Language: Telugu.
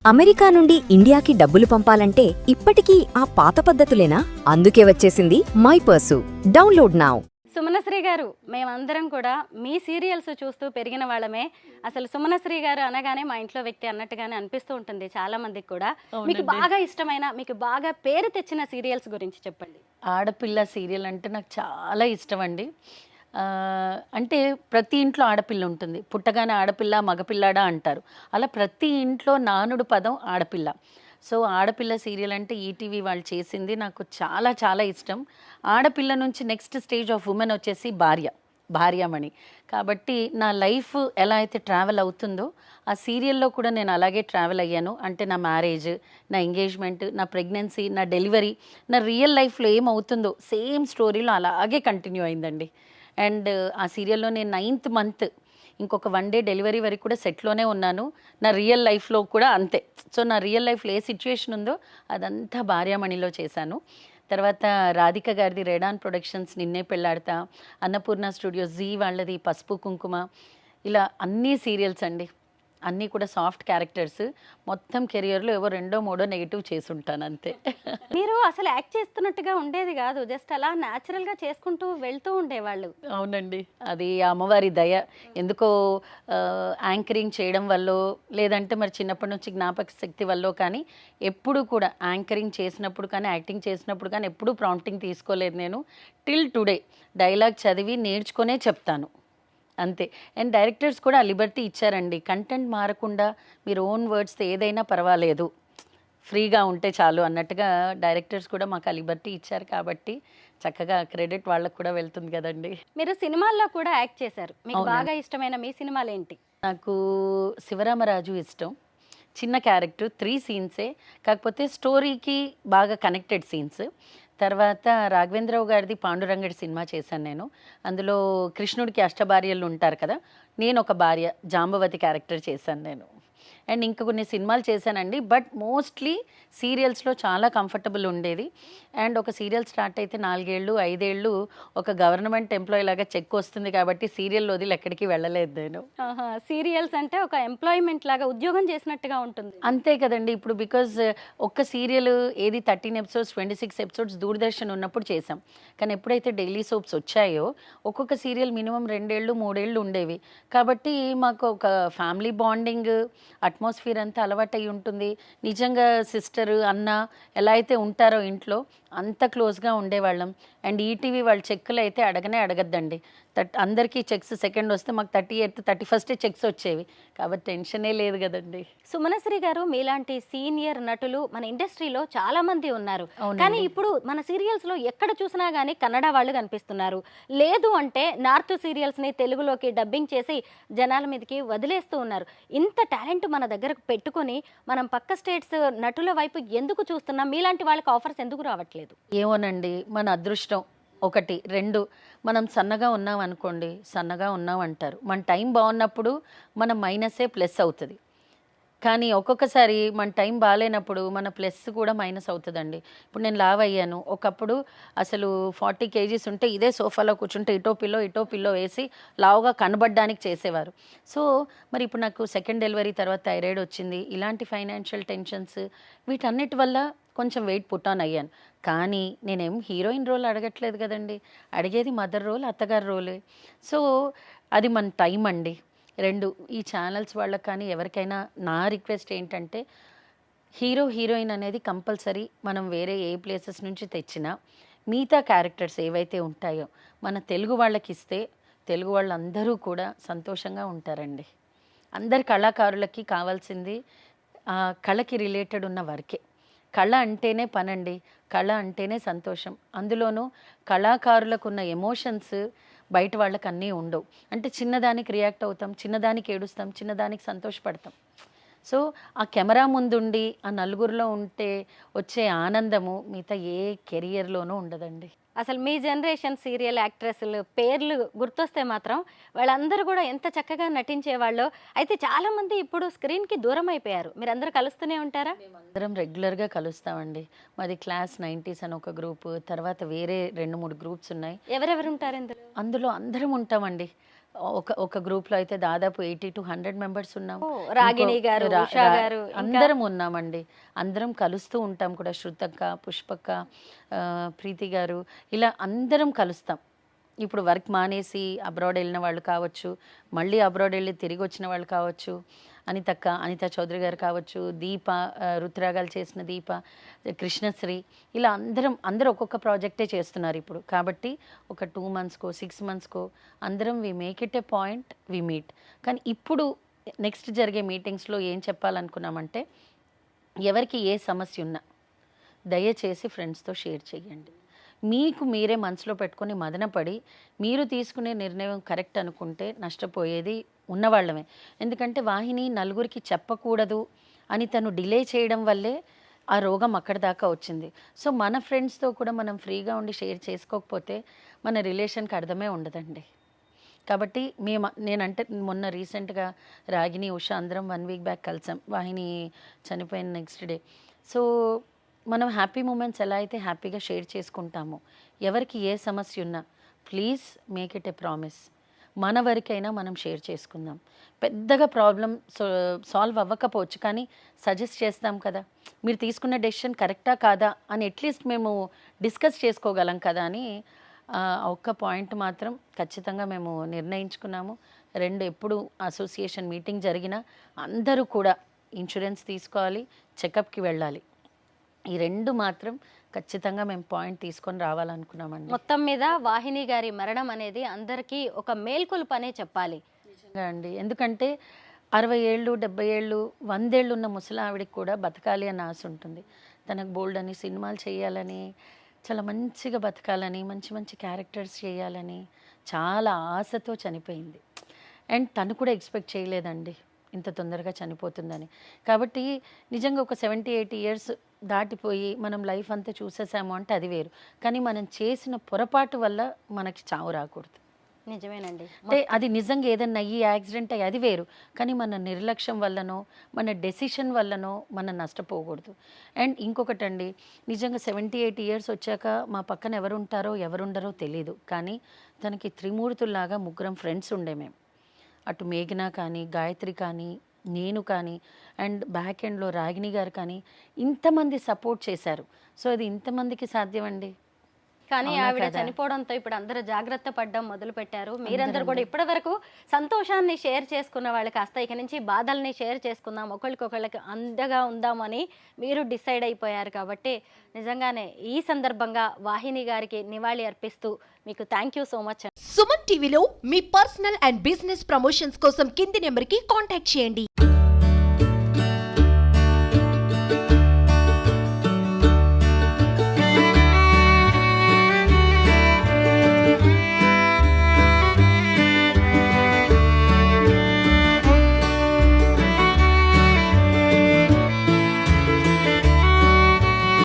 అమెరికా నుండి ఇండియాకి డబ్బులు పంపాలంటే ఇప్పటికీ ఆ పాత పద్ధతులేనా? అందుకే వచ్చేసింది my purse. Download now. Sumanasri గారు, మేమందరం కూడా మీ సీరియల్స్ చూస్తూ పెరిగిన వాళ్ళమే. అసలు సుమనశ్రీ గారు అనగానే మా ఇంట్లో వ్యక్తి అన్నట్టుగానే అనిపిస్తూ ఉంటుంది చాలా మందికి కూడా. మీకు బాగా ఇష్టమైన, మీకు బాగా పేరు తెచ్చిన సీరియల్స్ గురించి చెప్పండి. ఆడపిల్ల సీరియల్ అంటే నాకు చాలా ఇష్టం అండి. అంటే ప్రతి ఇంట్లో ఆడపిల్ల ఉంటుంది. పుట్టగానే ఆడపిల్ల మగపిల్లాడా అంటారు. అలా ప్రతి ఇంట్లో నానుడు పదం ఆడపిల్ల. సో ఆడపిల్ల సీరియల్ అంటే ఈటీవీ వాళ్ళు చేసింది నాకు చాలా చాలా ఇష్టం. ఆడపిల్ల నుంచి నెక్స్ట్ స్టేజ్ ఆఫ్ ఉమెన్ వచ్చేసి భార్యామణి. కాబట్టి నా లైఫ్ ఎలా అయితే ట్రావెల్ అవుతుందో ఆ సీరియల్లో కూడా నేను అలాగే ట్రావెల్ అయ్యాను. అంటే నా మ్యారేజ్, నా ఎంగేజ్మెంట్, నా ప్రెగ్నెన్సీ, నా డెలివరీ, నా రియల్ లైఫ్లో ఏమవుతుందో సేమ్ స్టోరీలో అలాగే కంటిన్యూ అయిందండి. అండ్ ఆ సీరియల్లో నేను 9th మంత్ ఇంకొక 1 డే డెలివరీ వరకు కూడా సెట్లోనే ఉన్నాను. నా రియల్ లైఫ్లో కూడా అంతే. సో నా రియల్ లైఫ్లో ఏ సిచ్యువేషన్ ఉందో అదంతా భార్యామణిలో చేశాను. తర్వాత రాధిక గారిది రేడాన్ ప్రొడక్షన్స్ నిన్నే పెళ్ళాడతా, అన్నపూర్ణ స్టూడియోస్ జీ వాళ్ళది పసుపు కుంకుమ, ఇలా అన్ని సీరియల్స్ అండి. అన్నీ కూడా సాఫ్ట్ క్యారెక్టర్స్. మొత్తం కెరియర్లో ఏవో 2, 3 నెగిటివ్ చేసుంటాను అంతే. మీరు అసలు యాక్ట్ చేస్తున్నట్టుగా ఉండేది కాదు, జస్ట్ అలా న్యాచురల్గా చేసుకుంటూ వెళ్తూ ఉండేవాళ్ళు. అవునండి, అది అమ్మవారి దయ. ఎందుకో యాంకరింగ్ చేయడం వల్ల, లేదంటే మరి చిన్నప్పటి నుంచి జ్ఞాపక శక్తి వల్ల, కానీ ఎప్పుడు కూడా యాంకరింగ్ చేసినప్పుడు కానీ యాక్టింగ్ చేసినప్పుడు కానీ ఎప్పుడూ ప్రాంప్టింగ్ తీసుకోలేదు నేను. టిల్ టుడే డైలాగ్ చదివి నేర్చుకునే చెప్తాను అంతే. అండ్ డైరెక్టర్స్ కూడా లిబర్టీ ఇచ్చారండి. కంటెంట్ మారకుండా మీరు ఓన్ వర్డ్స్తో ఏదైనా పర్వాలేదు, ఫ్రీగా ఉంటే చాలు అన్నట్టుగా డైరెక్టర్స్ కూడా మాకు ఆ లిబర్టీ ఇచ్చారు. కాబట్టి చక్కగా క్రెడిట్ వాళ్ళకు కూడా వెళ్తుంది కదండి. మీరు సినిమాల్లో కూడా యాక్ట్ చేశారు. మీకు బాగా ఇష్టమైన మీ సినిమాలు ఏంటి? నాకు శివరామరాజు ఇష్టం. చిన్న క్యారెక్టర్, 3 సీన్సే, కాకపోతే స్టోరీకి బాగా కనెక్టెడ్ సీన్స్. తర్వాత రాఘవేంద్రరావు గారిది పాండురంగడి సినిమా చేశాను నేను. అందులో కృష్ణుడికి అష్టభార్యలు ఉంటారు కదా, నేను ఒక భార్య జాంబవతి క్యారెక్టర్ చేశాను నేను. అండ్ ఇంకా కొన్ని సినిమాలు చేశానండి. బట్ మోస్ట్లీ సీరియల్స్లో చాలా కంఫర్టబుల్ ఉండేది. అండ్ ఒక సీరియల్ స్టార్ట్ అయితే 4 ఏళ్ళు 5 ఏళ్ళు ఒక గవర్నమెంట్ ఎంప్లాయీ లాగా చెక్ వస్తుంది కాబట్టి సీరియల్ వదిలి ఎక్కడికి వెళ్ళలేదు నేను. సీరియల్స్ అంటే ఒక ఎంప్లాయ్మెంట్ లాగా, ఉద్యోగం చేసినట్టుగా ఉంటుంది. అంతే కదండి. ఇప్పుడు బికాజ్ ఒక్క సీరియల్ ఏది 13 ఎపిసోడ్స్ 26 ఎపిసోడ్స్ దూరదర్శన్ ఉన్నప్పుడు చేసాం. కానీ ఎప్పుడైతే డైలీ సోప్స్ వచ్చాయో ఒక్కొక్క సీరియల్ మినిమం 2 ఏళ్ళు 3 ఏళ్ళు ఉండేవి. కాబట్టి మాకు ఒక ఫ్యామిలీ బాండింగ్ అట్మాస్ఫియర్ అంతా అలవాటై ఉంటుంది. నిజంగా సిస్టర్ అన్న ఎలా అయితే ఉంటారో ఇంట్లో అంత క్లోజ్గా ఉండేవాళ్ళం. అండ్ ఈటీవీ వాళ్ళ చెక్కులు అయితే అడగద్దండి. అందరికీ చెక్స్ సెకండ్ వస్తే మాకు 30th 31st చెక్స్ వచ్చేవి. కాబట్టి టెన్షనే లేదు కదండి. సుమనశ్రీ గారు, మీలాంటి సీనియర్ నటులు మన ఇండస్ట్రీలో చాలా మంది ఉన్నారు. కానీ ఇప్పుడు మన సీరియల్స్ లో ఎక్కడ చూసినా గానీ కన్నడ వాళ్ళు కనిపిస్తున్నారు. లేదు అంటే నార్త్ సీరియల్స్ ని తెలుగులోకి డబ్బింగ్ చేసి జనాల మీదకి వదిలేస్తూ ఉన్నారు. ఇంత టాలెంట్ మన దగ్గరకు పెట్టుకొని మనం పక్క స్టేట్స్ నటుల వైపు ఎందుకు చూస్తున్నాం? మీలాంటి వాళ్ళకి ఆఫర్స్ ఎందుకు రావట్లేదు? ఏమోనండి, మన అదృష్టం. 1, 2 మనం సన్నగా ఉన్నాం అనుకోండి, సన్నగా ఉన్నాం అంటారు. మన టైం బాగున్నప్పుడు మన మైనసే ప్లస్ అవుతుంది. కానీ ఒక్కొక్కసారి మన టైం బాగాలేనప్పుడు మన ప్లస్ కూడా మైనస్ అవుతుందండి. ఇప్పుడు నేను లావ్ అయ్యాను. ఒకప్పుడు అసలు 40 kgs ఉంటే ఇదే సోఫాలో కూర్చుంటే ఇటో పిల్లో వేసి లావుగా కనబడడానికి చేసేవారు. సో మరి ఇప్పుడు నాకు సెకండ్ డెలివరీ తర్వాత థైరాయిడ్ వచ్చింది. ఇలాంటి ఫైనాన్షియల్ టెన్షన్స్ వీటన్నిటి వల్ల కొంచెం వెయిట్ పుట్ ఆన్ అయ్యాను. కానీ నేనేం హీరోయిన్ రోల్ అడగట్లేదు కదండి, అడిగేది మదర్ రోల్, అత్తగారి రోలే. సో అది మన టైం అండి. 2 ఈ ఛానల్స్ వాళ్ళకి కానీ ఎవరికైనా నా రిక్వెస్ట్ ఏంటంటే, హీరోయిన్ అనేది కంపల్సరీ మనం వేరే ఏ ప్లేసెస్ నుంచి తెచ్చినా మిగతా క్యారెక్టర్స్ ఏవైతే ఉంటాయో మన తెలుగు వాళ్ళకి ఇస్తే తెలుగు వాళ్ళందరూ కూడా సంతోషంగా ఉంటారండి. అందరి కళాకారులకి కావాల్సింది కళకి రిలేటెడ్ ఉన్న వర్కే. కళ అంటేనే పనండి, కళ అంటేనే సంతోషం. అందులోనూ కళాకారులకు ఉన్న ఎమోషన్స్ బయట వాళ్ళకి అన్నీ ఉండవు. అంటే చిన్నదానికి రియాక్ట్ అవుతాం, చిన్నదానికి ఏడుస్తాం, చిన్నదానికి సంతోషపడతాం. సో ఆ కెమెరా ముందుండి ఆ నలుగురిలో ఉంటే వచ్చే ఆనందము మిగతా ఏ కెరియర్లోనూ ఉండదండి. అసలు మీ జనరేషన్ సీరియల్ యాక్ట్రెస్లు పేర్లు గుర్తొస్తే మాత్రం వాళ్ళందరూ కూడా ఎంత చక్కగా నటించేవాళ్ళు. అయితే చాలా మంది ఇప్పుడు స్క్రీన్కి దూరం అయిపోయారు. మీరందరూ కలుస్తూనే ఉంటారా? మేమందరం రెగ్యులర్గా కలుస్తామండి. మాది క్లాస్ 90s అని ఒక గ్రూప్, తర్వాత వేరే 2, 3 గ్రూప్స్ ఉన్నాయి. ఎవరెవరు ఉంటారు ఇందులో? అందులో అందరం ఉంటామండి. ఒక గ్రూప్లో అయితే దాదాపు 80 to 100 మెంబర్స్ ఉన్నాం. రాగిణి గారు, ఉషా గారు, అందరం ఉన్నామండి. అందరం కలుస్తూ ఉంటాం కూడా. శృతక్క, పుష్పక్క, ప్రీతి గారు, ఇలా అందరం కలుస్తాం. ఇప్పుడు వర్క్ మానేసి అబ్రాడ్ వెళ్ళిన వాళ్ళు కావచ్చు, మళ్ళీ అబ్రాడ్ వెళ్ళి తిరిగి వచ్చిన వాళ్ళు కావచ్చు, అనితా చౌదరి గారు కావచ్చు, దీప, రుతురాగాలు చేసిన దీప, కృష్ణశ్రీ, ఇలా అందరూ ఒక్కొక్క ప్రాజెక్టే చేస్తున్నారు ఇప్పుడు. కాబట్టి ఒక 2 monthsకో 6 monthsకో అందరం we make it a point, we meet. కానీ ఇప్పుడు నెక్స్ట్ జరిగే మీటింగ్స్లో ఏం చెప్పాలనుకున్నామంటే, ఎవరికి ఏ సమస్య ఉన్నా దయచేసి ఫ్రెండ్స్తో షేర్ చేయండి. మీకు మీరే మనసులో పెట్టుకొని మదనపడి మీరు తీసుకునే నిర్ణయం కరెక్ట్ అనుకుంటే నష్టపోయేది ఉన్నవాళ్ళమే. ఎందుకంటే వాహిని నలుగురికి చెప్పకూడదు అని తను డిలే చేయడం వల్లే ఆ రోగం అక్కడి దాకా వచ్చింది. సో మన ఫ్రెండ్స్తో కూడా మనం ఫ్రీగా ఉండి షేర్ చేసుకోకపోతే మన రిలేషన్కి అర్థమే ఉండదండి. కాబట్టి నేనంటే మొన్న రీసెంట్గా రాగిణి, ఉష అందరం 1 week బ్యాక్ కలిసాం, వాహిని చనిపోయిన నెక్స్ట్ డే. సో మనం హ్యాపీ మూమెంట్స్ ఎలా అయితే హ్యాపీగా షేర్ చేసుకుంటామో, ఎవరికి ఏ సమస్య ఉన్నా please make it A promise, మన వరకైనా మనం షేర్ చేసుకుందాం. పెద్దగా ప్రాబ్లం సాల్వ్ అవ్వకపోవచ్చు, కానీ సజెస్ట్ చేస్తాం కదా, మీరు తీసుకున్న డెసిషన్ కరెక్టా కాదా అని అట్లీస్ట్ మేము డిస్కస్ చేసుకోగలం కదా అని ఒక్క పాయింట్ మాత్రం ఖచ్చితంగా మేము నిర్ణయించుకున్నాము. 2 ఎప్పుడు అసోసియేషన్ మీటింగ్ జరిగినా అందరూ కూడా ఇన్సూరెన్స్ తీసుకోవాలి, చెకప్కి వెళ్ళాలి. ఈ 2 మాత్రం ఖచ్చితంగా మేము పాయింట్ తీసుకొని రావాలనుకున్నామండి. మొత్తం మీద వాహిని గారి మరణం అనేది అందరికీ ఒక మేల్కొలుపు అనే చెప్పాలి. నిజంగా అండి. ఎందుకంటే 60 ఏళ్ళు 70 ఏళ్ళు 100 ఏళ్ళు ఉన్న ముసలావిడికి కూడా బతకాలి అని ఆశ ఉంటుంది. తనకు బోల్డ్ అని సినిమాలు చేయాలని, చాలా మంచిగా బతకాలని, మంచి మంచి క్యారెక్టర్స్ చేయాలని చాలా ఆశతో చనిపోయింది. అండ్ తను కూడా ఎక్స్పెక్ట్ చేయలేదండి ఇంత తొందరగా చనిపోతుందని. కాబట్టి నిజంగా ఒక 70-80 years దాటిపోయి మనం లైఫ్ అంతా చూసేసాము అంటే అది వేరు, కానీ మనం చేసిన పొరపాటు వల్ల మనకి చావు రాకూడదు. నిజమేనండి. అంటే అది నిజంగా ఏదన్నా అయ్యి యాక్సిడెంట్ అయ్యి అది వేరు, కానీ మన నిర్లక్ష్యం వల్లనో మన డెసిషన్ వల్లనో మనం నష్టపోకూడదు. అండ్ ఇంకొకటండి, నిజంగా 70-80 years వచ్చాక మా పక్కన ఎవరుంటారో ఎవరుండరో తెలీదు, కానీ తనకి త్రిమూర్తుల్లాగా 3 ఫ్రెండ్స్ ఉండే మేము. అటు మేఘన కానీ, గాయత్రి కానీ, నేను కానీ, అండ్ బ్యాక్ ఎండ్లో రాగిణి గారు కానీ, ఇంతమంది సపోర్ట్ చేశారు. సో అది ఇంతమందికి సాధ్యమండి. కానీ ఆవిడ చనిపోవడంతో ఇప్పుడు అందరూ జాగ్రత్త పడడం మొదలు పెట్టారు. మీరందరూ కూడా ఇప్పటి వరకు సంతోషాన్ని షేర్ చేసుకున్న వాళ్ళు కాస్త ఇక నుంచి బాధల్ని షేర్ చేసుకుందాం, ఒకళ్ళకి అండగా ఉందామని మీరు డిసైడ్ అయిపోయారు. కాబట్టి నిజంగానే ఈ సందర్భంగా వాహిని గారికి నివాళి అర్పిస్తూ మీకు thank you so much. Suman టీవీలో మీ పర్సనల్ అండ్ బిజినెస్ ప్రమోషన్స్ కోసం కింది నెంబర్కి కాంటాక్ట్ చేయండి.